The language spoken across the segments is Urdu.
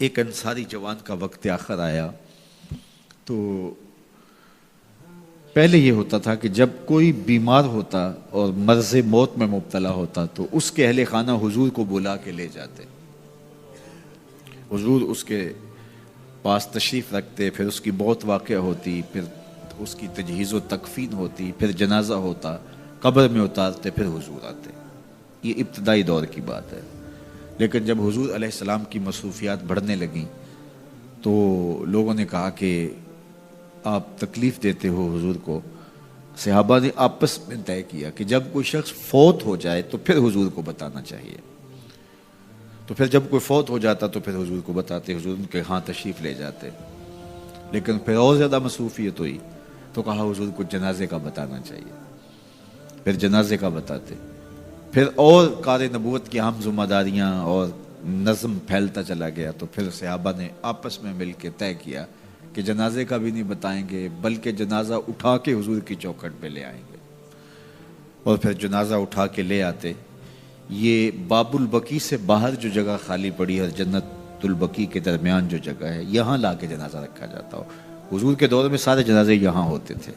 ایک انصاری جوان کا وقت آخر آیا تو پہلے یہ ہوتا تھا کہ جب کوئی بیمار ہوتا اور مرض موت میں مبتلا ہوتا تو اس کے اہل خانہ حضور کو بلا کے لے جاتے. حضور اس کے پاس تشریف رکھتے، پھر اس کی موت واقع ہوتی، پھر اس کی تجہیز و تکفین ہوتی، پھر جنازہ ہوتا، قبر میں اتارتے، پھر حضور آتے. یہ ابتدائی دور کی بات ہے. لیکن جب حضور علیہ السلام کی مصروفیات بڑھنے لگیں تو لوگوں نے کہا کہ آپ تکلیف دیتے ہو حضور کو. صحابہ نے آپس میں طے کیا کہ جب کوئی شخص فوت ہو جائے تو پھر حضور کو بتانا چاہیے. تو پھر جب کوئی فوت ہو جاتا تو پھر حضور کو بتاتے، حضور ان کے ہاں تشریف لے جاتے. لیکن پھر اور زیادہ مصروفیت ہوئی تو کہا حضور کو جنازے کا بتانا چاہیے، پھر جنازے کا بتاتے. پھر اور کار نبوت کی اہم ذمہ داریاں اور نظم پھیلتا چلا گیا تو پھر صحابہ نے آپس میں مل کے طے کیا کہ جنازے کا بھی نہیں بتائیں گے بلکہ جنازہ اٹھا کے حضور کی چوکھٹ پہ لے آئیں گے. اور پھر جنازہ اٹھا کے لے آتے. یہ باب البقیع سے باہر جو جگہ خالی پڑی ہے، جنت البقیع کے درمیان جو جگہ ہے، یہاں لا کے جنازہ رکھا جاتا ہو. حضور کے دور میں سارے جنازے یہاں ہوتے تھے.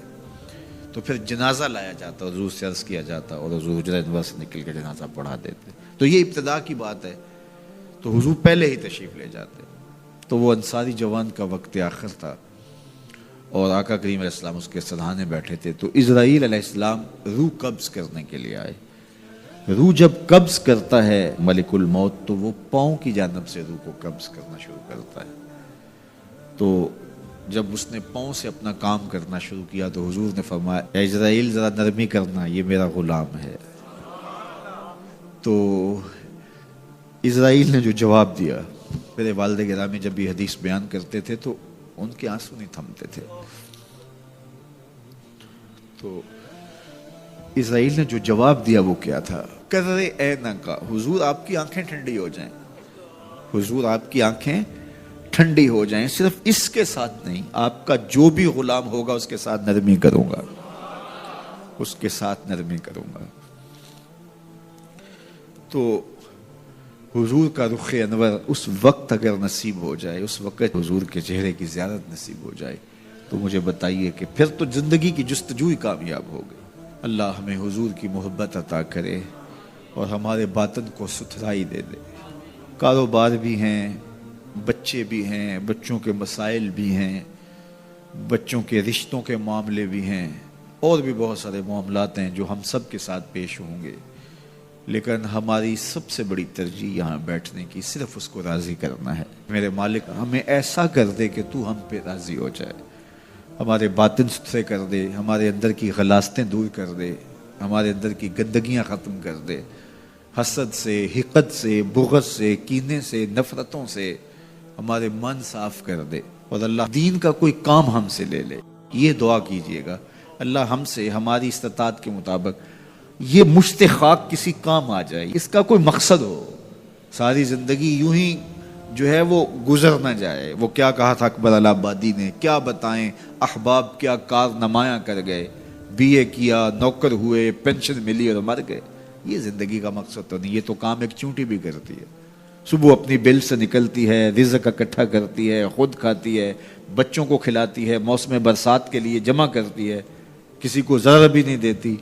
تو پھر جنازہ لایا جاتا، حضور سے عرض کیا جاتا اور حضور حجرہ انور سے نکل کے جنازہ پڑھا دیتے. تو یہ ابتدا کی بات ہے. تو حضور پہلے ہی تشریف لے جاتے. تو وہ انصاری جوان کا وقت آخر تھا اور آقا کریم علیہ السلام اس کے سرہانے بیٹھے تھے. تو اسرائیل علیہ السلام روح قبض کرنے کے لیے آئے. روح جب قبض کرتا ہے ملک الموت تو وہ پاؤں کی جانب سے روح کو قبض کرنا شروع کرتا ہے. تو جب اس نے پاؤں سے اپنا کام کرنا شروع کیا تو حضور نے فرمایا اے اسرائیل ذرا نرمی کرنا، یہ میرا غلام ہے. تو اسرائیل نے جو جواب دیا، میرے والد گرامی جب یہ حدیث بیان کرتے تھے تو ان کے آنسو نہیں تھمتے تھے. تو اسرائیل نے جو جواب دیا وہ کیا تھا؟ کرے اے نکا، حضور آپ کی آنکھیں ٹھنڈی ہو جائیں، حضور آپ کی آنکھیں ٹھنڈی ہو جائیں. صرف اس کے ساتھ نہیں، آپ کا جو بھی غلام ہوگا اس کے ساتھ نرمی کروں گا، اس کے ساتھ نرمی کروں گا. تو حضور کا رخ انور اس وقت اگر نصیب ہو جائے، اس وقت حضور کے چہرے کی زیارت نصیب ہو جائے تو مجھے بتائیے کہ پھر تو زندگی کی جستجو ہی کامیاب ہو گئی. اللہ ہمیں حضور کی محبت عطا کرے اور ہمارے باطن کو ستھرائی دے دے. کاروبار بھی ہیں، بچے بھی ہیں، بچوں کے مسائل بھی ہیں، بچوں کے رشتوں کے معاملے بھی ہیں، اور بھی بہت سارے معاملات ہیں جو ہم سب کے ساتھ پیش ہوں گے. لیکن ہماری سب سے بڑی ترجیح یہاں بیٹھنے کی صرف اس کو راضی کرنا ہے. میرے مالک ہمیں ایسا کر دے کہ تو ہم پہ راضی ہو جائے، ہمارے باطن ستھرے کر دے، ہمارے اندر کی غلاستیں دور کر دے، ہمارے اندر کی گندگیاں ختم کر دے. حسد سے، حقد سے، بغض سے، کینے سے، نفرتوں سے ہمارے من صاف کر دے. اور اللہ دین کا کوئی کام ہم سے لے لے. یہ دعا کیجئے گا اللہ ہم سے ہماری استطاعت کے مطابق یہ مشت خاک کسی کام آ جائے، اس کا کوئی مقصد ہو. ساری زندگی یوں ہی جو ہے وہ گزر نہ جائے. وہ کیا کہا تھا اکبر الہ آبادی نے، کیا بتائیں احباب کیا کار نمایاں کر گئے، بی اے کیا، نوکر ہوئے، پینشن ملی اور مر گئے. یہ زندگی کا مقصد تو نہیں. یہ تو کام ایک چونٹی بھی کرتی ہے. صبح اپنی بل سے نکلتی ہے، رزق اکٹھا کرتی ہے، خود کھاتی ہے، بچوں کو کھلاتی ہے، موسم برسات کے لیے جمع کرتی ہے، کسی کو ذرا بھی نہیں دیتی.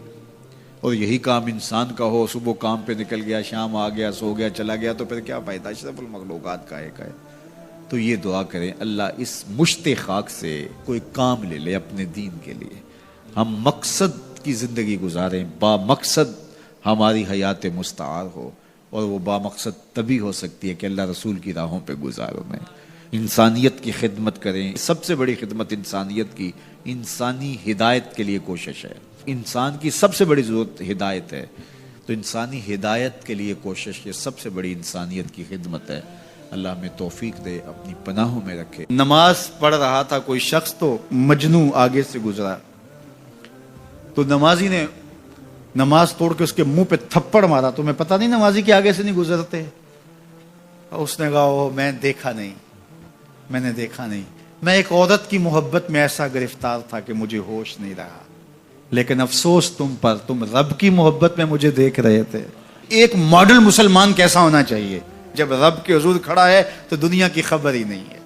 اور یہی کام انسان کا ہو، صبح کام پہ نکل گیا، شام آ گیا، سو گیا، چلا گیا، تو پھر کیا فائدہ؟ اشرف المخلوقات کا ایک ہے. تو یہ دعا کریں اللہ اس مشت خاک سے کوئی کام لے لے اپنے دین کے لیے. ہم مقصد کی زندگی گزاریں، با مقصد ہماری حیات مستعار ہو. اور وہ با مقصد تبھی ہو سکتی ہے کہ اللہ رسول کی راہوں پہ گزاروں میں انسانیت کی خدمت کریں. سب سے بڑی خدمت انسانیت کی انسانی ہدایت کے لیے کوشش ہے. انسان کی سب سے بڑی ضرورت ہدایت ہے. تو انسانی ہدایت کے لیے کوشش یہ سب سے بڑی انسانیت کی خدمت ہے. اللہ ہمیں توفیق دے، اپنی پناہوں میں رکھے. نماز پڑھ رہا تھا کوئی شخص تو مجنوں آگے سے گزرا. تو نمازی نے نماز توڑ کے اس کے منہ پہ تھپڑ مارا. تو میں پتہ نہیں نمازی کے آگے سے نہیں گزرتے. اس نے کہا میں نے دیکھا نہیں. میں ایک عورت کی محبت میں ایسا گرفتار تھا کہ مجھے ہوش نہیں رہا. لیکن افسوس تم پر، تم رب کی محبت میں مجھے دیکھ رہے تھے. ایک ماڈل مسلمان کیسا ہونا چاہیے جب رب کے حضور کھڑا ہے تو دنیا کی خبر ہی نہیں ہے۔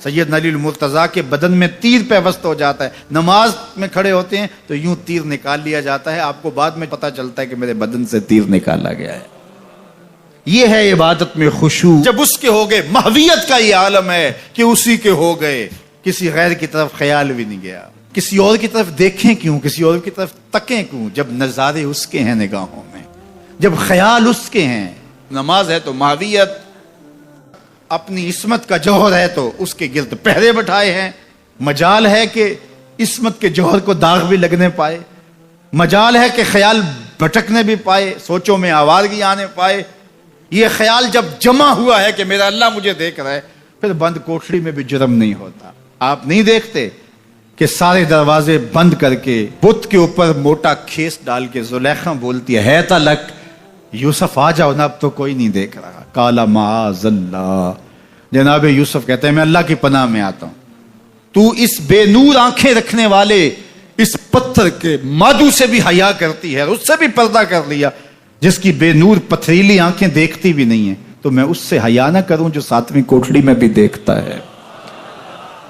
سیدنا علی المرتضیٰ کے بدن میں تیر پیوست ہو جاتا ہے، نماز میں کھڑے ہوتے ہیں تو یوں تیر نکال لیا جاتا ہے، آپ کو بعد میں پتا چلتا ہے کہ میرے بدن سے تیر نکالا گیا ہے۔ یہ ہے عبادت میں خشوع۔ جب اس کے ہو گئے، محویت کا یہ عالم ہے کہ اسی کے ہو گئے، کسی غیر کی طرف خیال بھی نہیں گیا، کسی اور کی طرف دیکھیں کیوں، کسی اور کی طرف تکیں کیوں، جب نظارے اس کے ہیں نگاہوں میں، جب خیال اس کے ہیں۔ نماز ہے تو محویت، اپنی عصمت کا جوہر ہے تو اس کے گرد پہرے بٹھائے ہیں، مجال ہے کہ عصمت کے جوہر کو داغ بھی لگنے پائے، مجال ہے کہ خیال بھٹکنے بھی پائے، سوچوں میں آوارگی آنے پائے۔ یہ خیال جب جمع ہوا ہے کہ میرا اللہ مجھے دیکھ رہا ہے، پھر بند کوٹھڑی میں بھی جرم نہیں ہوتا۔ آپ نہیں دیکھتے کہ سارے دروازے بند کر کے بت کے اوپر موٹا کھیس ڈال کے زلیخا بولتی ہے تلک یوسف آ جاؤ نا، اب تو کوئی نہیں دیکھ رہا۔ کالا معاذ اللہ، جناب یوسف کہتے ہیں میں اللہ کی پناہ میں آتا ہوں، تو اس بے نور آنکھیں رکھنے والے اس پتھر کے مادو سے بھی حیا کرتی ہے، اس سے بھی پردہ کر لیا، جس کی بے نور پتھریلی آنکھیں دیکھتی بھی نہیں ہیں، تو میں اس سے حیا نہ کروں جو ساتویں کوٹھڑی میں بھی دیکھتا ہے۔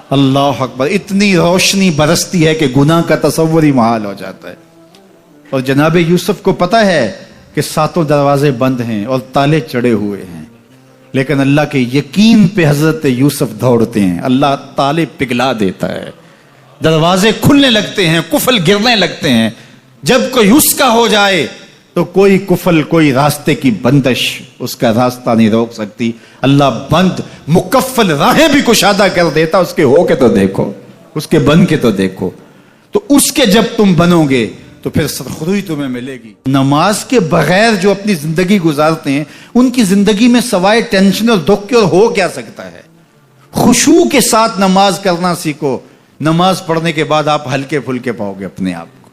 اللہ اکبر، اتنی روشنی برستی ہے کہ گناہ کا تصور ہی محال ہو جاتا ہے۔ اور جناب یوسف کو پتا ہے کہ ساتوں دروازے بند ہیں اور تالے چڑھے ہوئے ہیں، لیکن اللہ کے یقین پہ حضرت یوسف دوڑتے ہیں، اللہ تالے پگھلا دیتا ہے، دروازے کھلنے لگتے ہیں، قفل گرنے لگتے ہیں۔ جب کوئی اس کا ہو جائے تو کوئی قفل، کوئی راستے کی بندش اس کا راستہ نہیں روک سکتی۔ اللہ بند مکفل راہیں بھی کشادہ کر دیتا، اس کے ہو کے تو دیکھو، اس کے بن کے تو دیکھو۔ تو اس کے جب تم بنو گے تو پھر سرخروئی تمہیں ملے گی۔ نماز کے بغیر جو اپنی زندگی گزارتے ہیں، ان کی زندگی میں سوائے ٹینشن اور دکھ کے اور ہو کیا سکتا ہے؟ خشوع کے ساتھ نماز کرنا سیکھو، نماز پڑھنے کے بعد آپ ہلکے پھلکے پاؤ گے اپنے آپ کو،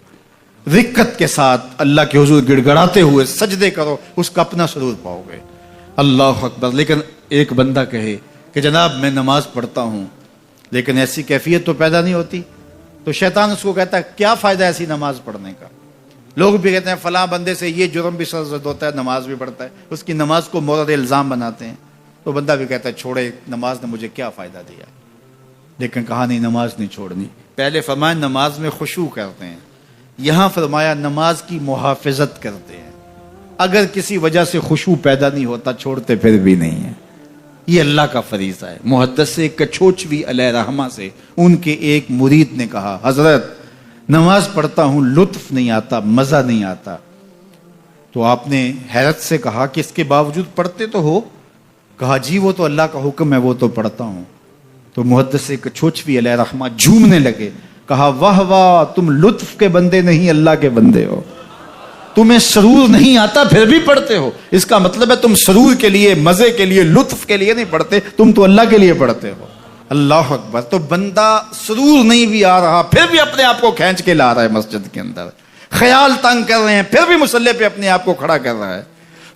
رکت کے ساتھ اللہ کے حضور گڑ گڑاتے ہوئے سجدے کرو، اس کا اپنا سرور پاؤ گے۔ اللہ اکبر۔ لیکن ایک بندہ کہے کہ جناب میں نماز پڑھتا ہوں لیکن ایسی کیفیت تو پیدا نہیں ہوتی، تو شیطان اس کو کہتا ہے کیا فائدہ ایسی نماز پڑھنے کا؟ لوگ بھی کہتے ہیں فلاں بندے سے یہ جرم بھی سرزد ہوتا ہے، نماز بھی پڑھتا ہے، اس کی نماز کو مورد الزام بناتے ہیں۔ تو بندہ بھی کہتا ہے چھوڑے، نماز نے مجھے کیا فائدہ دیا؟ لیکن کہا نہیں، نماز نہیں چھوڑنی۔ پہلے فرمایا نماز میں خشوع کرتے ہیں، یہاں فرمایا نماز کی محافظت کرتے ہیں۔ اگر کسی وجہ سے خشوع پیدا نہیں ہوتا، چھوڑتے پھر بھی نہیں ہے۔ یہ اللہ کا فریضہ ہے۔ محدث کچھوچوی علیہ رحمہ سے ان کے ایک مرید نے کہا حضرت نماز پڑھتا ہوں، لطف نہیں آتا، مزہ نہیں آتا۔ تو آپ نے حیرت سے کہا کہ اس کے باوجود پڑھتے تو ہو؟ کہا جی وہ تو اللہ کا حکم ہے، وہ تو پڑھتا ہوں۔ تو محدث کچھوچوی علیہ رحمہ جھومنے لگے، کہا واہ واہ، تم لطف کے بندے نہیں اللہ کے بندے ہو، تمہیں سرور نہیں آتا پھر بھی پڑھتے ہو، اس کا مطلب ہے تم سرور کے لیے، مزے کے لیے، لطف کے لیے نہیں پڑھتے، تم تو اللہ کے لیے پڑھتے ہو۔ اللہ اکبر۔ تو بندہ سرور نہیں بھی آ رہا پھر بھی اپنے آپ کو کھینچ کے لا رہا ہے مسجد کے اندر، خیال تنگ کر رہے ہیں پھر بھی مصلی پہ اپنے آپ کو کھڑا کر رہا ہے۔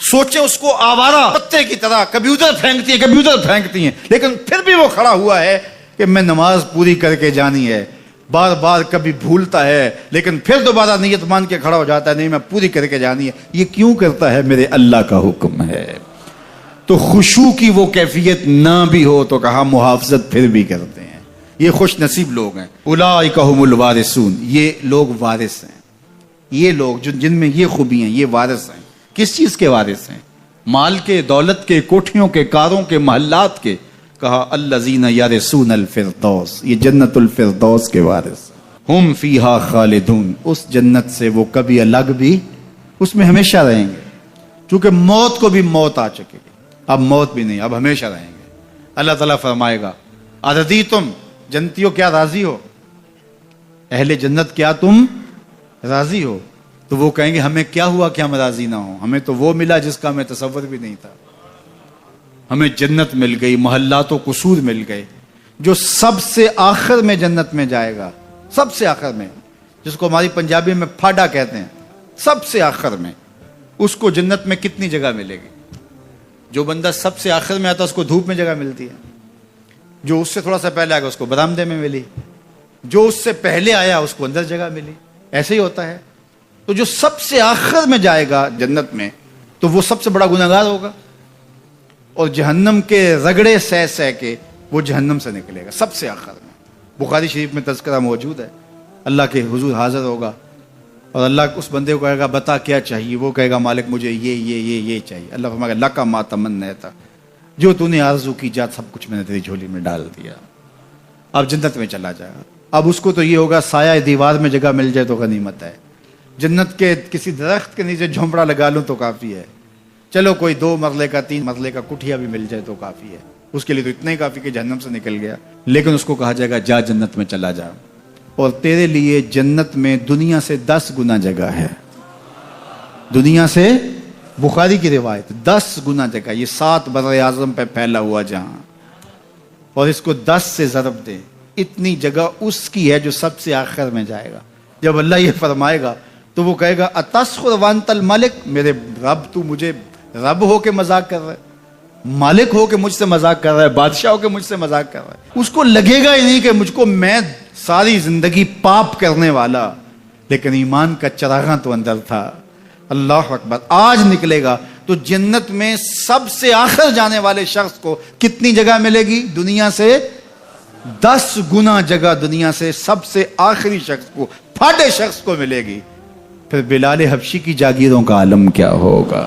سوچیں اس کو آوارہ پتے کی طرح کبھی ادھر پھینکتی ہیں کبھی ادھر پھینکتی ہیں، لیکن پھر بھی وہ کھڑا ہوا ہے کہ میں نماز پوری کر کے جانی ہے۔ بار بار کبھی بھولتا ہے لیکن پھر دوبارہ نیت مان کے کھڑا ہو جاتا ہے، نہیں میں پوری کر کے جانی ہے۔ یہ کیوں کرتا ہے؟ میرے اللہ کا حکم ہے۔ تو خشوع کی وہ کیفیت نہ بھی ہو تو کہا محافظت پھر بھی کرتے ہیں۔ یہ خوش نصیب لوگ ہیں، اولئک ھم الوارثون، یہ لوگ وارث ہیں۔ یہ لوگ جن میں یہ خوبی ہیں، یہ وارث ہیں۔ کس چیز کے وارث ہیں؟ مال کے، دولت کے، کوٹھیوں کے، کاروں کے، محلات کے۔ کہا الذین یرثون الفردوس، یہ جنت الفردوس کے وارث ہیں۔ ہم فیہا خالدون، اس جنت سے وہ کبھی الگ بھی اس میں ہمیشہ رہیں گے، چونکہ موت کو بھی موت آ چکے گی، اب موت بھی نہیں، اب ہمیشہ رہیں گے۔ اللہ تعالیٰ فرمائے گا اَرَضِیتُم، جنتیوں کیا راضی ہو؟ اہل جنت کیا تم راضی ہو؟ تو وہ کہیں گے ہمیں کیا ہوا کہ ہم راضی نہ ہوں، ہمیں تو وہ ملا جس کا ہمیں تصور بھی نہیں تھا، ہمیں جنت مل گئی، محلات و قصور مل گئے۔ جو سب سے آخر میں جنت میں جائے گا، سب سے آخر میں، جس کو ہماری پنجابی میں پھاڑا کہتے ہیں، سب سے آخر میں، اس کو جنت میں کتنی جگہ ملے گی؟ جو بندہ سب سے آخر میں آتا اس کو دھوپ میں جگہ ملتی ہے، جو اس سے تھوڑا سا پہلے آ گیا اس کو برآمدے میں ملی، جو اس سے پہلے آیا اس کو اندر جگہ ملی، ایسے ہی ہوتا ہے۔ تو جو سب سے آخر میں جائے گا جنت میں تو وہ سب سے بڑا گنہگار ہوگا، اور جہنم کے رگڑے سہ سہ کے وہ جہنم سے نکلے گا سب سے آخر میں. بخاری شریف میں تذکرہ موجود ہے. اللہ کے حضور حاضر ہوگا اور اللہ اس بندے کو کہے گا بتا کیا چاہیے. وہ کہے گا مالک مجھے یہ چاہیے. اللہ فرمائے گا لکا ما تمنیت, جو تو نے آرزو کی جات سب کچھ میں نے تیری جھولی میں ڈال دیا, اب جنت میں چلا جائے گا. اب اس کو تو یہ ہوگا سایہ دیوار میں جگہ مل جائے تو غنیمت ہے, جنت کے کسی درخت کے نیچے جھونپڑا لگا لوں تو کافی ہے, چلو کوئی 2 مرلے کا 3 مرلے کا کٹھیا بھی مل جائے تو کافی ہے. اس کے لیے تو اتنا ہی کافی کہ جہنم سے نکل گیا. لیکن اس کو کہا جائے گا جا جنت میں چلا جا, اور تیرے لیے جنت میں دنیا سے 10 گنا جگہ ہے. دنیا سے, بخاری کی روایت, 10 گنا جگہ. یہ 7 بر اعظم پہ پھیلا ہوا جہاں, اور اس کو 10 سے ضرب دے, اتنی جگہ اس کی ہے جو سب سے آخر میں جائے گا. جب اللہ یہ فرمائے گا تو وہ کہے گا اتسخر وانت الملک, میرے رب تو مجھے رب ہو کے مذاق کر رہا ہے, مالک ہو کے مجھ سے مذاق کر رہا ہے, بادشاہ ہو کے مجھ سے مذاق کر رہا ہے. اس کو لگے گا ہی نہیں کہ مجھ کو, میں ساری زندگی پاپ کرنے والا لیکن ایمان کا چراغاں تو اندر تھا. اللہ اکبر. آج نکلے گا تو جنت میں سب سے آخر جانے والے شخص کو کتنی جگہ ملے گی؟ دنیا سے 10 گنا جگہ دنیا سے سب سے آخری شخص کو, پھاٹے شخص کو ملے گی. پھر بلال حبشی کی جاگیروں کا عالم کیا ہوگا,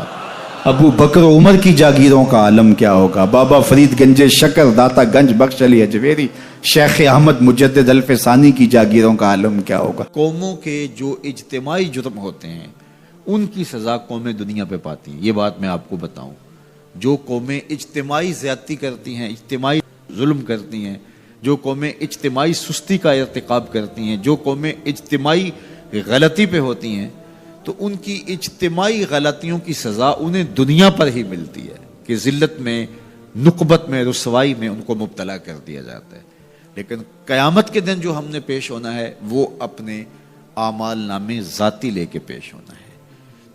ابو بکر عمر کی جاگیروں کا عالم کیا ہوگا, بابا فرید گنج شکر, داتا گنج بخش علی اجویری, شیخ احمد مجدد الف ثانی کی جاگیروں کا عالم کیا ہوگا. قوموں کے جو اجتماعی جرم ہوتے ہیں ان کی سزا قومیں دنیا پہ پاتی ہیں. یہ بات میں آپ کو بتاؤں, جو قومیں اجتماعی زیادتی کرتی ہیں, اجتماعی ظلم کرتی ہیں, جو قومیں اجتماعی سستی کا ارتکاب کرتی ہیں, جو قومیں اجتماعی غلطی پہ ہوتی ہیں, تو ان کی اجتماعی غلطیوں کی سزا انہیں دنیا پر ہی ملتی ہے کہ ذلت میں, نقبت میں, رسوائی میں ان کو مبتلا کر دیا جاتا ہے. لیکن قیامت کے دن جو ہم نے پیش ہونا ہے وہ اپنے اعمال نامے ذاتی لے کے پیش ہونا ہے.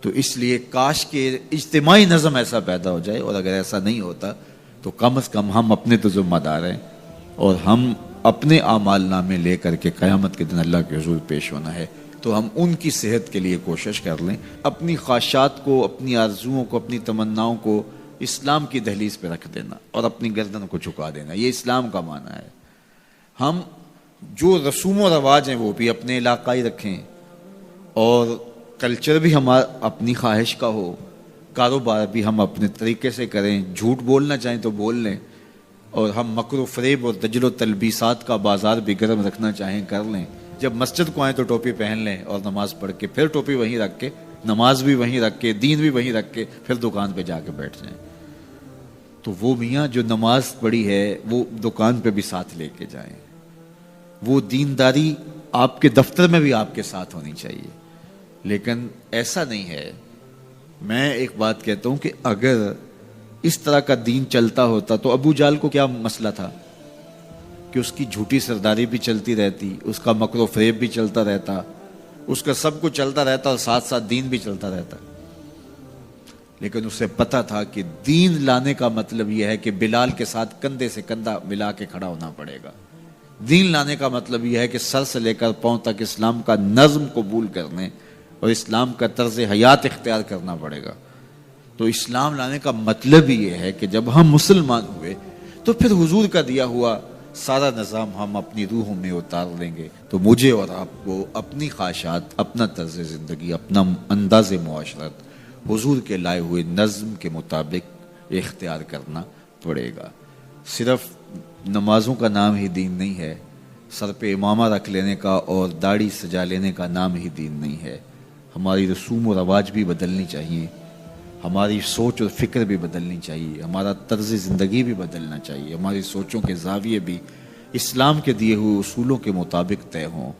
تو اس لیے کاش کہ اجتماعی نظم ایسا پیدا ہو جائے, اور اگر ایسا نہیں ہوتا تو کم از کم ہم اپنے تو ذمہ دار ہیں, اور ہم اپنے اعمال نامے لے کر کے قیامت کے دن اللہ کے حضور پیش ہونا ہے. تو ہم ان کی صحت کے لیے کوشش کر لیں, اپنی خواہشات کو, اپنی آرزوؤں کو, اپنی تمناؤں کو اسلام کی دہلیز پہ رکھ دینا اور اپنی گردن کو جھکا دینا. یہ اسلام کا معنی ہے. ہم جو رسوم و رواج ہیں وہ بھی اپنے علاقائی رکھیں, اور کلچر بھی ہمارا اپنی خواہش کا ہو, کاروبار بھی ہم اپنے طریقے سے کریں, جھوٹ بولنا چاہیں تو بول لیں, اور ہم مکر و فریب اور دجل و تلبیسات کا بازار بھی گرم رکھنا چاہیں کر لیں. جب مسجد کو آئیں تو ٹوپی پہن لیں اور نماز پڑھ کے پھر ٹوپی وہیں رکھ کے, نماز بھی وہیں رکھ کے, دین بھی وہیں رکھ کے پھر دکان پہ جا کے بیٹھ جائیں. تو وہ میاں جو نماز پڑھی ہے وہ دکان پہ بھی ساتھ لے کے جائیں. وہ دینداری آپ کے دفتر میں بھی آپ کے ساتھ ہونی چاہیے. لیکن ایسا نہیں ہے. میں ایک بات کہتا ہوں کہ اگر اس طرح کا دین چلتا ہوتا تو ابو جال کو کیا مسئلہ تھا کہ اس کی جھوٹی سرداری بھی چلتی رہتی, اس کا مکر و فریب بھی چلتا رہتا, اس کا سب کچھ چلتا رہتا, اور ساتھ ساتھ دین بھی چلتا رہتا. لیکن اسے پتا تھا کہ دین لانے کا مطلب یہ ہے کہ بلال کے ساتھ کندھے سے کندھا ملا کے کھڑا ہونا پڑے گا. دین لانے کا مطلب یہ ہے کہ سر سے لے کر پاؤں تک اسلام کا نظم قبول کرنے اور اسلام کا طرز حیات اختیار کرنا پڑے گا. تو اسلام لانے کا مطلب یہ ہے کہ جب ہم مسلمان ہوئے تو پھر حضور کا دیا ہوا سارا نظام ہم اپنی روحوں میں اتار لیں گے. تو مجھے اور آپ کو اپنی خواہشات, اپنا طرز زندگی, اپنا انداز معاشرت حضور کے لائے ہوئے نظم کے مطابق اختیار کرنا پڑے گا. صرف نمازوں کا نام ہی دین نہیں ہے, سر پہ امامہ رکھ لینے کا اور داڑھی سجا لینے کا نام ہی دین نہیں ہے. ہماری رسوم و رواج بھی بدلنی چاہیے, ہماری سوچ اور فکر بھی بدلنی چاہیے, ہمارا طرز زندگی بھی بدلنا چاہیے, ہماری سوچوں کے زاویے بھی اسلام کے دیے ہوئے اصولوں کے مطابق طے ہوں.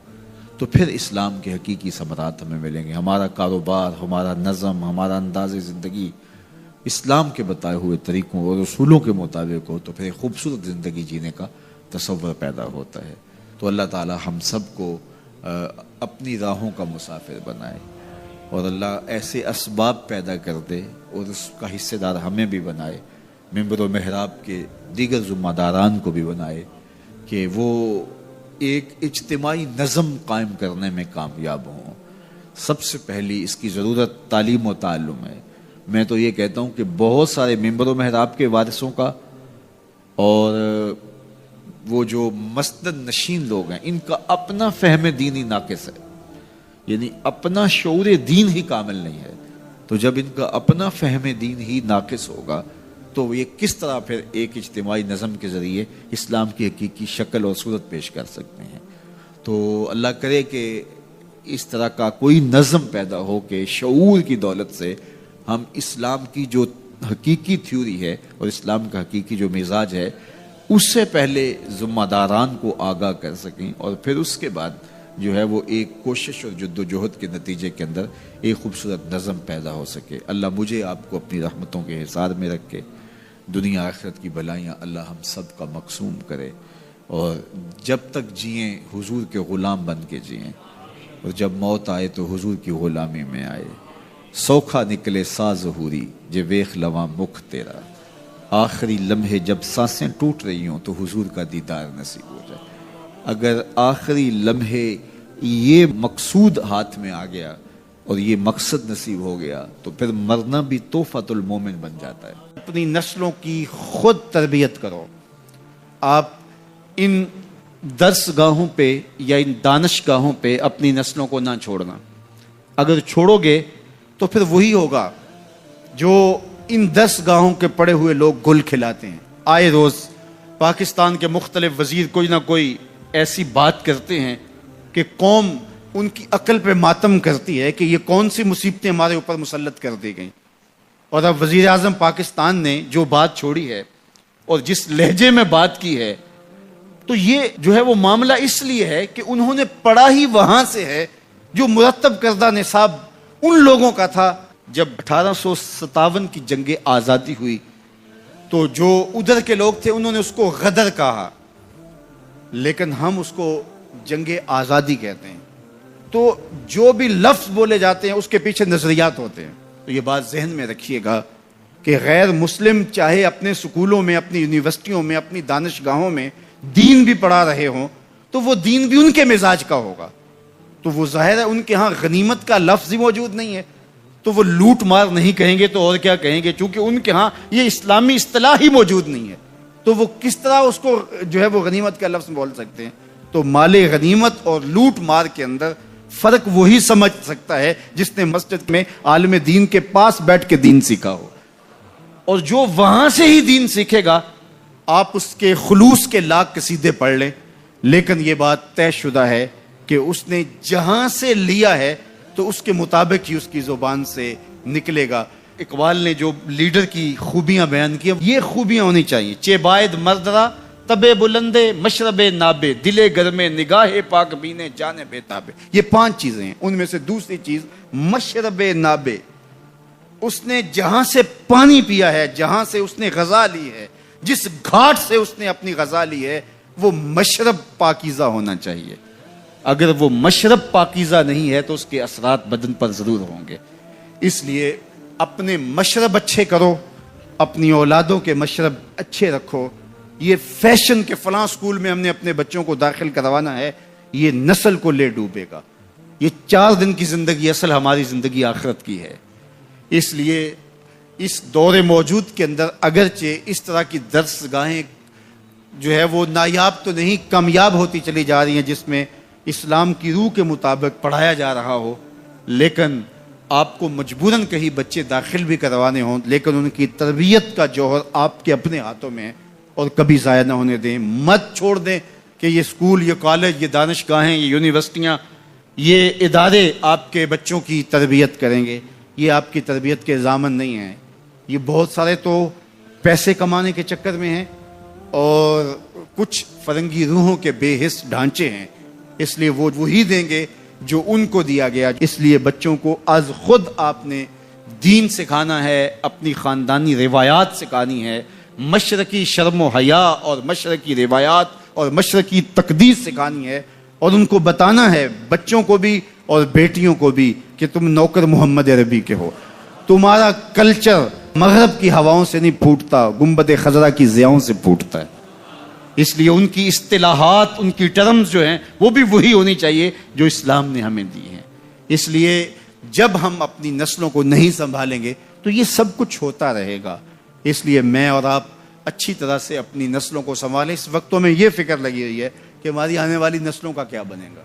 تو پھر اسلام کے حقیقی ثمرات ہمیں ملیں گے. ہمارا کاروبار, ہمارا نظم, ہمارا انداز زندگی اسلام کے بتائے ہوئے طریقوں اور اصولوں کے مطابق ہو تو پھر ایک خوبصورت زندگی جینے کا تصور پیدا ہوتا ہے. تو اللہ تعالی ہم سب کو اپنی راہوں کا مسافر بنائے, اور اللہ ایسے اسباب پیدا کر دے اور اس کا حصے دار ہمیں بھی بنائے, ممبر و محراب کے دیگر ذمہ داران کو بھی بنائے کہ وہ ایک اجتماعی نظم قائم کرنے میں کامیاب ہوں. سب سے پہلی اس کی ضرورت تعلیم و تعلم ہے. میں تو یہ کہتا ہوں کہ بہت سارے منبر و محراب کے وارثوں کا اور وہ جو مسند نشین لوگ ہیں ان کا اپنا فہم دینی ناقص ہے، یعنی اپنا شعور دین ہی کامل نہیں ہے. تو جب ان کا اپنا فہم دین ہی ناقص ہوگا تو یہ کس طرح پھر ایک اجتماعی نظم کے ذریعے اسلام کی حقیقی شکل اور صورت پیش کر سکتے ہیں. تو اللہ کرے کہ اس طرح کا کوئی نظم پیدا ہو کہ شعور کی دولت سے ہم اسلام کی جو حقیقی تھیوری ہے اور اسلام کا حقیقی جو مزاج ہے اس سے پہلے ذمہ داران کو آگاہ کر سکیں، اور پھر اس کے بعد جو ہے وہ ایک کوشش اور جد و جہد کے نتیجے کے اندر ایک خوبصورت نظم پیدا ہو سکے. اللہ مجھے آپ کو اپنی رحمتوں کے حصار میں رکھ کے دنیا آخرت کی بلائیاں اللہ ہم سب کا مقسوم کرے، اور جب تک جئیں حضور کے غلام بن کے جئیں، اور جب موت آئے تو حضور کی غلامی میں آئے. سوکھا نکلے سا ظہوری جے ویخ لواں مکھ تیرا، آخری لمحے جب سانسیں ٹوٹ رہی ہوں تو حضور کا دیدار نصیب ہو جائے. اگر آخری لمحے یہ مقصود ہاتھ میں آ گیا اور یہ مقصد نصیب ہو گیا تو پھر مرنا بھی تحفۃ المومن بن جاتا ہے. اپنی نسلوں کی خود تربیت کرو. آپ ان درس گاہوں پہ یا ان دانش گاہوں پہ اپنی نسلوں کو نہ چھوڑنا. اگر چھوڑو گے تو پھر وہی ہوگا جو ان درس گاہوں کے پڑے ہوئے لوگ گل کھلاتے ہیں. آئے روز پاکستان کے مختلف وزیر کوئی نہ کوئی ایسی بات کرتے ہیں کہ قوم ان کی عقل پہ ماتم کرتی ہے کہ یہ کون سی مصیبتیں ہمارے اوپر مسلط کر دی گئیں. اور اب وزیر اعظم پاکستان نے جو بات چھوڑی ہے اور جس لہجے میں بات کی ہے تو یہ جو ہے وہ معاملہ اس لیے ہے کہ انہوں نے پڑھا ہی وہاں سے ہے جو مرتب کردہ نصاب ان لوگوں کا تھا. جب 1857 کی جنگ آزادی ہوئی تو جو ادھر کے لوگ تھے انہوں نے اس کو غدر کہا، لیکن ہم اس کو جنگ آزادی کہتے ہیں. تو جو بھی لفظ بولے جاتے ہیں اس کے پیچھے نظریات ہوتے ہیں. تو یہ بات ذہن میں رکھیے گا کہ غیر مسلم چاہے اپنے سکولوں میں، اپنی یونیورسٹیوں میں، اپنی دانش گاہوں میں دین بھی پڑھا رہے ہوں تو وہ دین بھی ان کے مزاج کا ہوگا. تو وہ ظاہر ہے ان کے ہاں غنیمت کا لفظ ہی موجود نہیں ہے تو وہ لوٹ مار نہیں کہیں گے تو اور کیا کہیں گے، چونکہ ان کے ہاں یہ اسلامی اصطلاح ہی موجود نہیں ہے. تو وہ کس طرح اس کو جو ہے وہ غنیمت کا لفظ بول سکتے ہیں. تو مال غنیمت اور لوٹ مار کے اندر فرق وہی سمجھ سکتا ہے جس نے مسجد میں عالم دین کے پاس بیٹھ کے دین سیکھا ہو. اور جو وہاں سے ہی دین سیکھے گا آپ اس کے خلوص کے لاکھ قصیدے پڑھ لیں، لیکن یہ بات طے شدہ ہے کہ اس نے جہاں سے لیا ہے تو اس کے مطابق ہی اس کی زبان سے نکلے گا. اقبال نے جو لیڈر کی خوبیاں بیان کی، یہ خوبیاں ہونی چاہیے. چیبائد مردرا تبے بلندے مشرب نابے دلے گرمے نگاہ پاک بینے جانے بے تابے. یہ 5 چیزیں ہیں. ان میں سے دوسری چیز مشرب نابے، اس نے جہاں سے پانی پیا ہے، جہاں سے اس نے غذا لی ہے، جس گھاٹ سے اس نے اپنی غذا لی ہے وہ مشرب پاکیزہ ہونا چاہیے. اگر وہ مشرب پاکیزہ نہیں ہے تو اس کے اثرات بدن پر ضرور ہوں گے. اس لیے اپنے مشرب اچھے کرو، اپنی اولادوں کے مشرب اچھے رکھو. یہ فیشن کے فلاں سکول میں ہم نے اپنے بچوں کو داخل کروانا ہے، یہ نسل کو لے ڈوبے گا. یہ 4 دن کی زندگی اصل ہماری زندگی آخرت کی ہے. اس لیے اس دور موجود کے اندر اگرچہ اس طرح کی درس گاہیں جو ہے وہ نایاب تو نہیں، کامیاب ہوتی چلی جا رہی ہیں جس میں اسلام کی روح کے مطابق پڑھایا جا رہا ہو، لیکن آپ کو مجبوراً کہیں بچے داخل بھی کروانے ہوں، لیکن ان کی تربیت کا جوہر آپ کے اپنے ہاتھوں میں ہے اور کبھی ضائع نہ ہونے دیں. مت چھوڑ دیں کہ یہ اسکول، یہ کالج، یہ دانش گاہیں، یہ یونیورسٹیاں، یہ ادارے آپ کے بچوں کی تربیت کریں گے. یہ آپ کی تربیت کے ضامن نہیں ہیں. یہ بہت سارے تو پیسے کمانے کے چکر میں ہیں اور کچھ فرنگی روحوں کے بے حس ڈھانچے ہیں، اس لیے وہ وہی دیں گے جو ان کو دیا گیا. اس لیے بچوں کو از خود آپ نے دین سکھانا ہے، اپنی خاندانی روایات سکھانی ہے، مشرقی شرم و حیا اور مشرقی روایات اور مشرقی تقدیس سکھانی ہے، اور ان کو بتانا ہے بچوں کو بھی اور بیٹیوں کو بھی کہ تم نوکر محمد عربی کے ہو. تمہارا کلچر مغرب کی ہواؤں سے نہیں پھوٹتا، گنبد خضرا کی ضیاؤں سے پھوٹتا ہے. اس لیے ان کی اصطلاحات، ان کی ٹرمز جو ہیں وہ بھی وہی ہونی چاہیے جو اسلام نے ہمیں دی ہیں. اس لیے جب ہم اپنی نسلوں کو نہیں سنبھالیں گے تو تو یہ سب کچھ ہوتا رہے گا. اس لیے میں اور آپ اچھی طرح سے اپنی نسلوں کو سنبھالیں. اس وقت تو میں یہ فکر لگی رہی ہے کہ ہماری آنے والی نسلوں کا کیا بنے گا.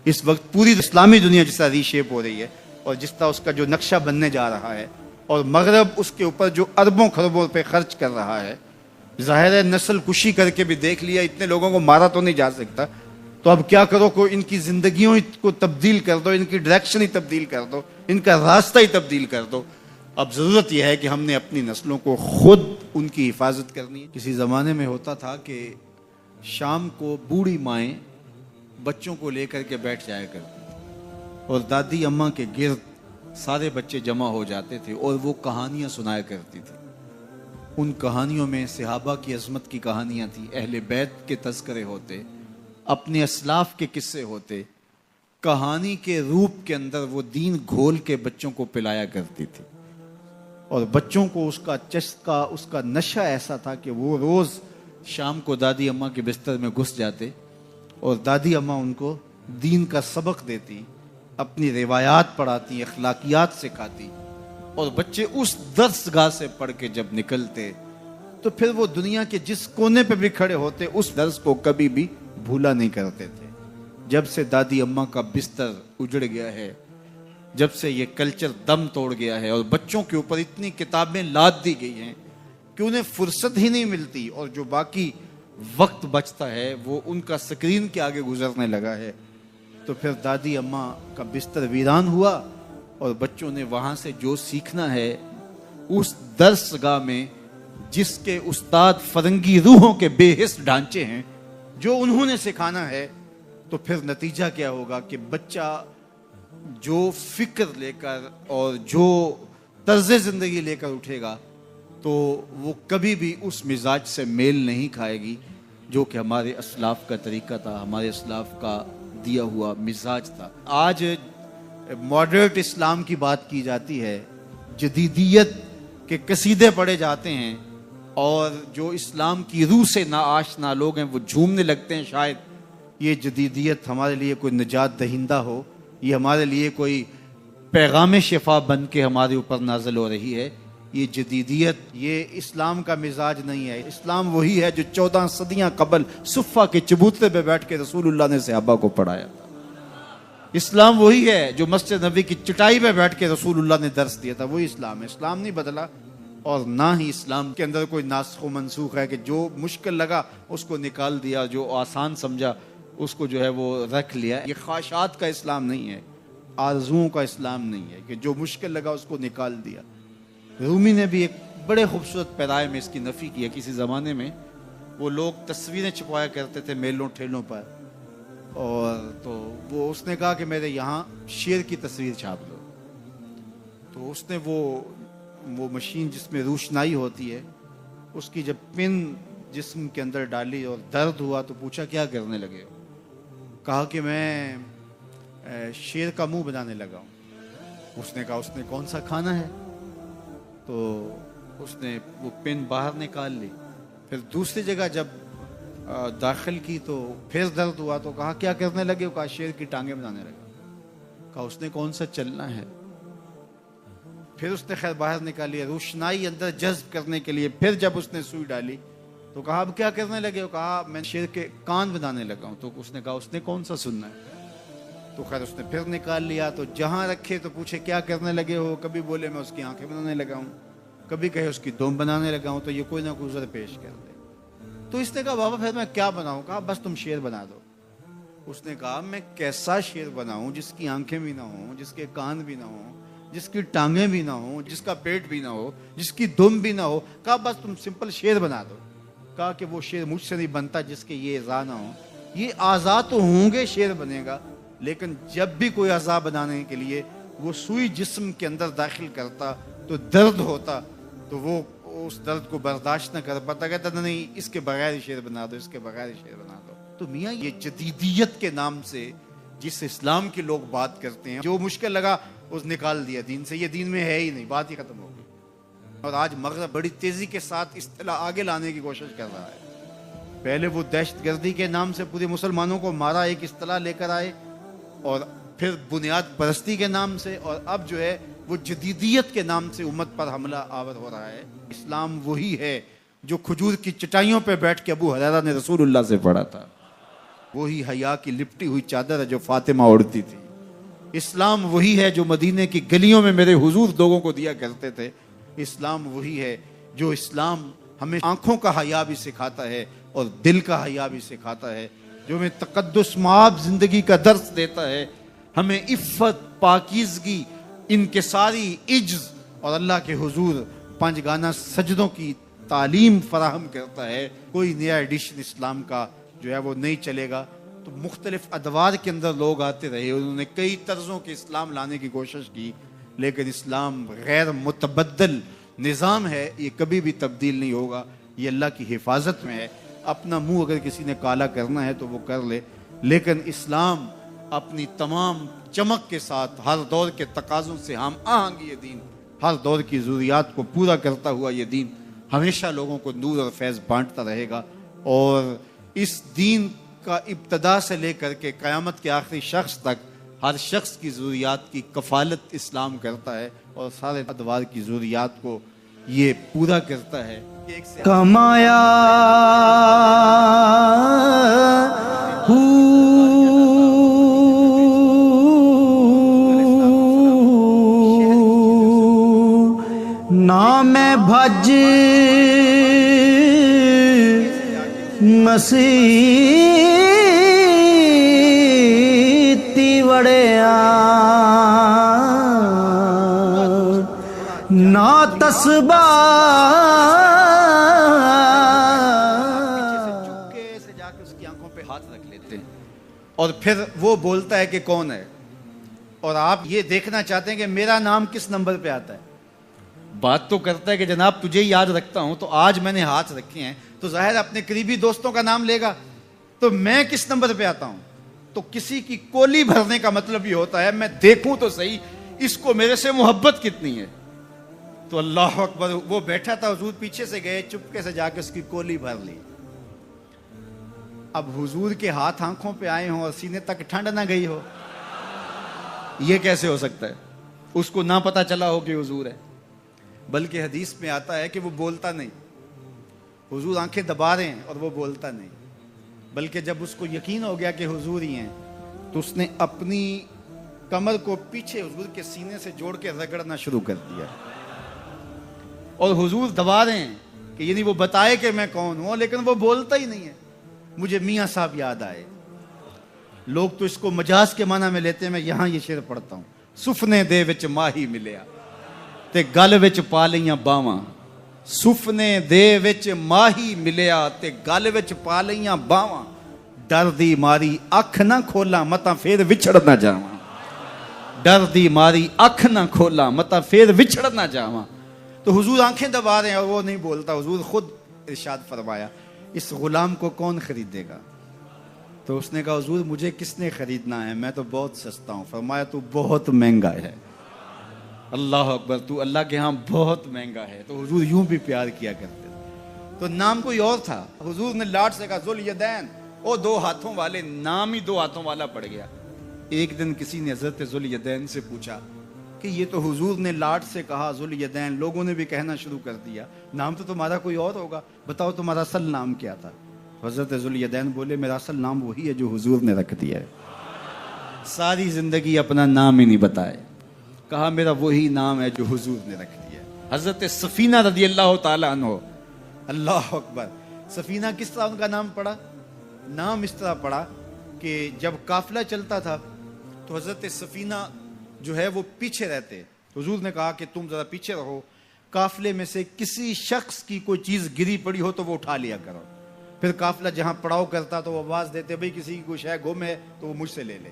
اس وقت پوری اسلامی دنیا جس طرح ری شیپ ہو رہی ہے اور جس طرح اس کا جو نقشہ بننے جا رہا ہے اور مغرب اس کے اوپر جو اربوں خربوں پہ خرچ کر رہا ہے, ظاہر ہے نسل کشی کر کے بھی دیکھ لیا, اتنے لوگوں کو مارا تو نہیں جا سکتا, تو اب کیا کرو کو ان کی زندگیوں کو تبدیل کر دو, ان کی ڈائریکشن ہی تبدیل کر دو, ان کا راستہ ہی تبدیل کر دو. اب ضرورت یہ ہے کہ ہم نے اپنی نسلوں کو خود ان کی حفاظت کرنی ہے. کسی زمانے میں ہوتا تھا کہ شام کو بوڑھی مائیں بچوں کو لے کر کے بیٹھ جایا کرتی اور دادی اماں کے گرد سارے بچے جمع ہو جاتے تھے اور وہ کہانیاں سنایا کرتی تھی. ان کہانیوں میں صحابہ کی عظمت کی کہانیاں تھیں, اہل بیت کے تذکرے ہوتے, اپنے اسلاف کے قصے ہوتے. کہانی کے روپ کے اندر وہ دین گھول کے بچوں کو پلایا کرتی تھی اور بچوں کو اس کا چسکا, اس کا نشہ ایسا تھا کہ وہ روز شام کو دادی اماں کے بستر میں گھس جاتے اور دادی اماں ان کو دین کا سبق دیتی, اپنی روایات پڑھاتی, اخلاقیات سکھاتی, اور بچے اس درس گاہ سے پڑھ کے جب نکلتے تو پھر وہ دنیا کے جس کونے پہ بھی کھڑے ہوتے اس درس کو کبھی بھی بھولا نہیں کرتے تھے. جب سے دادی اماں کا بستر اجڑ گیا ہے, جب سے یہ کلچر دم توڑ گیا ہے اور بچوں کے اوپر اتنی کتابیں لاد دی گئی ہیں کہ انہیں فرصت ہی نہیں ملتی, اور جو باقی وقت بچتا ہے وہ ان کا سکرین کے آگے گزرنے لگا ہے, تو پھر دادی اماں کا بستر ویران ہوا اور بچوں نے وہاں سے جو سیکھنا ہے اس درس گاہ میں جس کے استاد فرنگی روحوں کے بے حس ڈھانچے ہیں, جو انہوں نے سکھانا ہے, تو پھر نتیجہ کیا ہوگا کہ بچہ جو فکر لے کر اور جو طرز زندگی لے کر اٹھے گا تو وہ کبھی بھی اس مزاج سے میل نہیں کھائے گی جو کہ ہمارے اسلاف کا طریقہ تھا, ہمارے اسلاف کا دیا ہوا مزاج تھا. آج ماڈرٹ اسلام کی بات کی جاتی ہے, جدیدیت کے قصیدے پڑھے جاتے ہیں اور جو اسلام کی روح سے ناآشنا لوگ ہیں وہ جھومنے لگتے ہیں شاید یہ جدیدیت ہمارے لیے کوئی نجات دہندہ ہو, یہ ہمارے لیے کوئی پیغام شفا بن کے ہمارے اوپر نازل ہو رہی ہے. یہ جدیدیت یہ اسلام کا مزاج نہیں ہے. اسلام وہی ہے جو 14 صدیاں قبل صفہ کے چبوترے پہ بیٹھ کے رسول اللہ نے صحابہ کو پڑھایا تھا. اسلام وہی ہے جو مسجد نبوی کی چٹائی پہ بیٹھ کے رسول اللہ نے درس دیا تھا. وہی اسلام ہے. اسلام نہیں بدلا, اور نہ ہی اسلام کے اندر کوئی ناسخ و منسوخ ہے کہ جو مشکل لگا اس کو نکال دیا, جو آسان سمجھا اس کو جو ہے وہ رکھ لیا. یہ خواہشات کا اسلام نہیں ہے, آرزوؤں کا اسلام نہیں ہے کہ جو مشکل لگا اس کو نکال دیا. رومی نے بھی ایک بڑے خوبصورت پیرائے میں اس کی نفی کی ہے. کسی زمانے میں وہ لوگ تصویریں چھپوایا کرتے تھے میلوں ٹھیلوں پر, اور تو وہ اس نے کہا کہ میرے یہاں شیر کی تصویر چھاپ دو. تو اس نے وہ مشین جس میں روشنائی ہوتی ہے اس کی جب پن جسم کے اندر ڈالی اور درد ہوا تو پوچھا کیا کرنے لگے ہو؟ کہا کہ میں شیر کا منہ بنانے لگا ہوں. اس نے کہا اس نے کون سا کھانا ہے؟ تو اس نے وہ پن باہر نکال لی. پھر دوسری جگہ جب داخل کی تو پھر درد ہوا تو کہا کیا کرنے لگے؟ کہا شیر کی ٹانگیں بنانے لگا. کہا اس نے کون سا چلنا ہے؟ پھر اس نے خیر باہر نکالی, روشنائی اندر جذب کرنے کے لیے. پھر جب اس نے سوئی ڈالی تو کہا اب کیا کرنے لگے ہو؟ کہا میں شیر کے کان بنانے لگا ہوں. تو اس نے کہا اس نے کون سا سننا ہے؟ تو خیر اس نے پھر نکال لیا. تو جہاں رکھے تو پوچھے کیا کرنے لگے ہو؟ کبھی بولے میں اس کی آنکھیں بنانے لگا ہوں, کبھی کہے اس کی دم بنانے لگا ہوں. تو یہ کوئی نہ کوئی عذر پیش کر دے. تو اس نے کہا بابا پھر میں کیا بناؤں؟ کہا بس تم شیر بنا دو. اس نے کہا میں کیسا شیر بناؤں جس کی آنکھیں بھی نہ ہوں, جس کے کان بھی نہ ہوں, جس کی ٹانگیں بھی نہ ہوں, جس کا پیٹ بھی نہ ہو, جس کی دم بھی نہ ہو. کہا بس تم سمپل شیر بنا دو. کہا کہ وہ شیر مجھ سے نہیں بنتا جس کے یہ اعضاء نہ ہوں. یہ اعضاء تو ہوں گے شیر بنے گا, لیکن جب بھی کوئی اعضاء بنانے کے لیے وہ سوئی جسم کے اندر داخل کرتا تو درد ہوتا, تو وہ اس درد کو برداشت نہ کر پاتا. کہتا نہیں اس کے بغیر شیر بنا دو, اس کے بغیر شیر بنا دو. تو میاں یہ جدیدیت کے نام سے جس اسلام کے لوگ بات کرتے ہیں, جو مشکل لگا اس نکال دیا دین سے. یہ دین میں ہے ہی نہیں, بات ہی ختم ہو گئی. اور آج مغرب بڑی تیزی کے ساتھ اصطلاح آگے لانے کی کوشش کر رہا ہے. پہلے وہ دہشت گردی کے نام سے پورے مسلمانوں کو مارا, ایک اصطلاح لے کر آئے, اور پھر بنیاد پرستی کے نام سے, اور اب جو ہے وہ جدیدیت کے نام سے امت پر حملہ آور ہو رہا ہے۔ اسلام وہی ہے جو کھجور کی چٹائیوں پہ بیٹھ کے ابو ہریرہ نے رسول اللہ سے پڑھا تھا، وہی حیا کی لپٹی ہوئی چادر ہے جو فاطمہ اوڑھتی تھی۔ اسلام وہی ہے جو مدینے کی گلیوں میں میرے حضور لوگوں کو دیا کرتے تھے۔ اسلام وہی ہے جو اسلام ہمیں آنکھوں کا حیا بھی سکھاتا ہے اور دل کا حیا بھی سکھاتا ہے، جو ہمیں تقدس مآب زندگی کا درس دیتا ہے، ہمیں عفت، پاکیزگی، انکساری، عجز اور اللہ کے حضور پانچ گانا سجدوں کی تعلیم فراہم کرتا ہے۔ کوئی نیا ایڈیشن اسلام کا جو ہے وہ نہیں چلے گا۔ تو مختلف ادوار کے اندر لوگ آتے رہے، انہوں نے کئی طرزوں کے اسلام لانے کی کوشش کی، لیکن اسلام غیر متبدل نظام ہے، یہ کبھی بھی تبدیل نہیں ہوگا، یہ اللہ کی حفاظت میں ہے۔ اپنا منہ اگر کسی نے کالا کرنا ہے تو وہ کر لے، لیکن اسلام اپنی تمام چمک کے ساتھ ہر دور کے تقاضوں سے ہم آہنگ یہ دین، ہر دور کی ضروریات کو پورا کرتا ہوا یہ دین ہمیشہ لوگوں کو نور اور فیض بانٹتا رہے گا، اور اس دین کا ابتدا سے لے کر کے قیامت کے آخری شخص تک ہر شخص کی ضروریات کی کفالت اسلام کرتا ہے اور سارے ادوار کی ضروریات کو یہ پورا کرتا ہے۔ کمایا نام بھج مسیتی وڑیا نا تسبہ سے جا کے اس کی آنکھوں پہ ہاتھ رکھ لیتے ہیں اور پھر وہ بولتا ہے کہ کون ہے، اور آپ یہ دیکھنا چاہتے ہیں کہ میرا نام کس نمبر پہ آتا ہے۔ بات تو کرتا ہے کہ جناب تجھے یاد رکھتا ہوں، تو آج میں نے ہاتھ رکھے ہیں تو ظاہر اپنے قریبی دوستوں کا نام لے گا، تو میں کس نمبر پہ آتا ہوں؟ تو کسی کی کولی بھرنے کا مطلب یہ ہوتا ہے میں دیکھوں تو صحیح اس کو میرے سے محبت کتنی ہے۔ تو اللہ اکبر، وہ بیٹھا تھا، حضور پیچھے سے گئے، چپکے سے جا کے اس کی کولی بھر لی۔ اب حضور کے ہاتھ آنکھوں پہ آئے ہوں اور سینے تک ٹھنڈ نہ گئی ہو، یہ کیسے ہو سکتا ہے؟ اس کو نہ پتا چلا ہو کہ حضور ہے۔ بلکہ حدیث میں آتا ہے کہ وہ بولتا نہیں، حضور آنکھیں دبا رہے ہیں اور وہ بولتا نہیں، بلکہ جب اس کو یقین ہو گیا کہ حضور ہی ہیں تو اس نے اپنی کمر کو پیچھے حضور کے سینے سے جوڑ کے رگڑنا شروع کر دیا، اور حضور دبا رہے ہیں کہ یعنی وہ بتائے کہ میں کون ہوں، لیکن وہ بولتا ہی نہیں ہے۔ مجھے میاں صاحب یاد آئے، لوگ تو اس کو مجاز کے معنی میں لیتے ہیں، میں یہاں یہ شعر پڑھتا ہوں۔ سفنے دے وچ ماہی ملیا تے گل وچ پا لیاں باواں، سفنے دے وچ ماہی ملیا تے گل وچ پا لیاں باواں، ڈر دی ماری اکھ نہ کھولاں متاں پھر وچھڑ نہ جاواں، ڈر دی ماری اکھ نہ کھولاں متاں پھر وچھڑ نہ جاواں۔ تو حضور آنکھیں دبا رہے ہیں اور وہ نہیں بولتا۔ حضور خود ارشاد فرمایا اس غلام کو کون خریدے گا؟ تو اس نے کہا حضور مجھے کس نے خریدنا ہے، میں تو بہت سستا ہوں۔ فرمایا تو بہت مہنگا ہے۔ اللہ اکبر، تو اللہ کے ہاں بہت مہنگا ہے۔ تو حضور یوں بھی پیار کیا کرتے تھے۔ تو نام کوئی اور تھا، حضور نے لاٹ سے کہا ذوالیدین، وہ دو ہاتھوں والے، نام ہی دو ہاتھوں والا پڑ گیا۔ ایک دن کسی نے حضرت ذوالیدین سے پوچھا کہ یہ تو حضور نے لاٹ سے کہا ذوالیدین، لوگوں نے بھی کہنا شروع کر دیا، نام تو تمہارا کوئی اور ہوگا، بتاؤ تمہارا اصل نام کیا تھا؟ حضرت ذوالیدین بولے میرا اصل نام وہی ہے جو حضور نے رکھ دیا ہے۔ ساری زندگی اپنا نام ہی نہیں بتائے، کہا میرا وہی نام ہے جو حضور نے رکھ دیا ہے۔ حضرت سفینہ رضی اللہ تعالیٰ عنہ، اللہ اکبر، سفینہ کس طرح ان کا نام پڑا؟ نام اس طرح پڑا کہ جب قافلہ چلتا تھا تو حضرت سفینہ جو ہے وہ پیچھے رہتے، حضور نے کہا کہ تم ذرا پیچھے رہو، قافلے میں سے کسی شخص کی کوئی چیز گری پڑی ہو تو وہ اٹھا لیا کرو۔ پھر قافلہ جہاں پڑاؤ کرتا تو وہ آواز دیتے بھئی کسی کی کوئی شے گم ہے تو وہ مجھ سے لے لے۔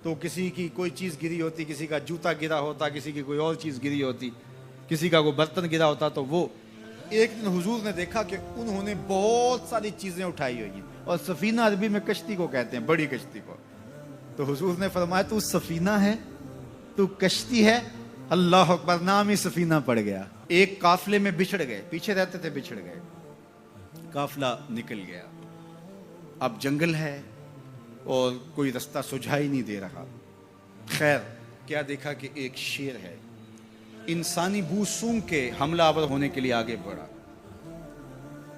تو کسی کی کوئی چیز گری ہوتی، کسی کا جوتا گرا ہوتا، کسی کی کوئی اور چیز گری ہوتی، کسی کا کوئی برتن گرا ہوتا، تو وہ ایک دن حضور نے دیکھا کہ انہوں نے بہت ساری چیزیں اٹھائی ہوئی ہیں، اور سفینہ عربی میں کشتی کو کہتے ہیں، بڑی کشتی کو۔ تو حضور نے فرمایا تو سفینہ ہے، تو کشتی ہے؟ اللہ اکبر، نام ہی سفینہ پڑ گیا۔ ایک قافلے میں بچھڑ گئے، پیچھے رہتے تھے، بچھڑ گئے، قافلہ نکل گیا، اب جنگل ہے اور کوئی رستہ سجھائی نہیں دے رہا۔ خیر کیا دیکھا کہ ایک شیر ہے، انسانی بو سونگ کے حملہ آور ہونے کے لیے آگے بڑھا.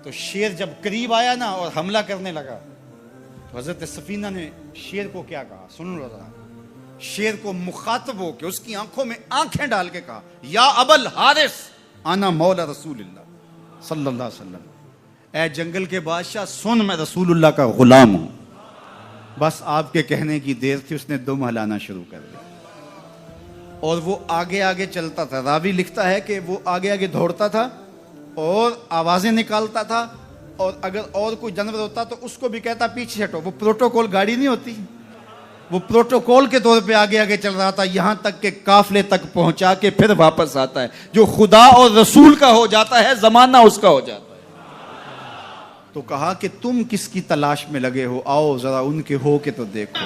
تو شیر جب قریب آیا نا اور حملہ کرنے لگا تو حضرت سفینہ نے شیر کو کیا کہا, سن لو ذرا. شیر کو مخاطب ہو کے اس کی آنکھوں میں آنکھیں ڈال کے کہا, یا ابل حارث انا مولا رسول اللہ صلی اللہ علیہ وسلم. اے جنگل کے بادشاہ سن, میں رسول اللہ کا غلام ہوں. بس آپ کے کہنے کی دیر تھی, اس نے دم ہلانا شروع کر دیا اور وہ آگے آگے چلتا تھا. راوی لکھتا ہے کہ وہ آگے آگے دوڑتا تھا اور آوازیں نکالتا تھا, اور اگر اور کوئی جانور ہوتا تو اس کو بھی کہتا پیچھے ہٹو. وہ پروٹوکول گاڑی نہیں ہوتی, وہ پروٹوکول کے طور پہ آگے آگے چل رہا تھا, یہاں تک کہ قافلے تک پہنچا کے پھر واپس آتا ہے. جو خدا اور رسول کا ہو جاتا ہے زمانہ اس کا ہو جاتا ہے. تو کہا کہ تم کس کی تلاش میں لگے ہو, آؤ ذرا ان کے ہو کے تو دیکھو.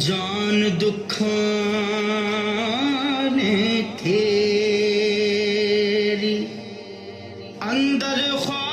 جان دکھانے تیری اندر خواہ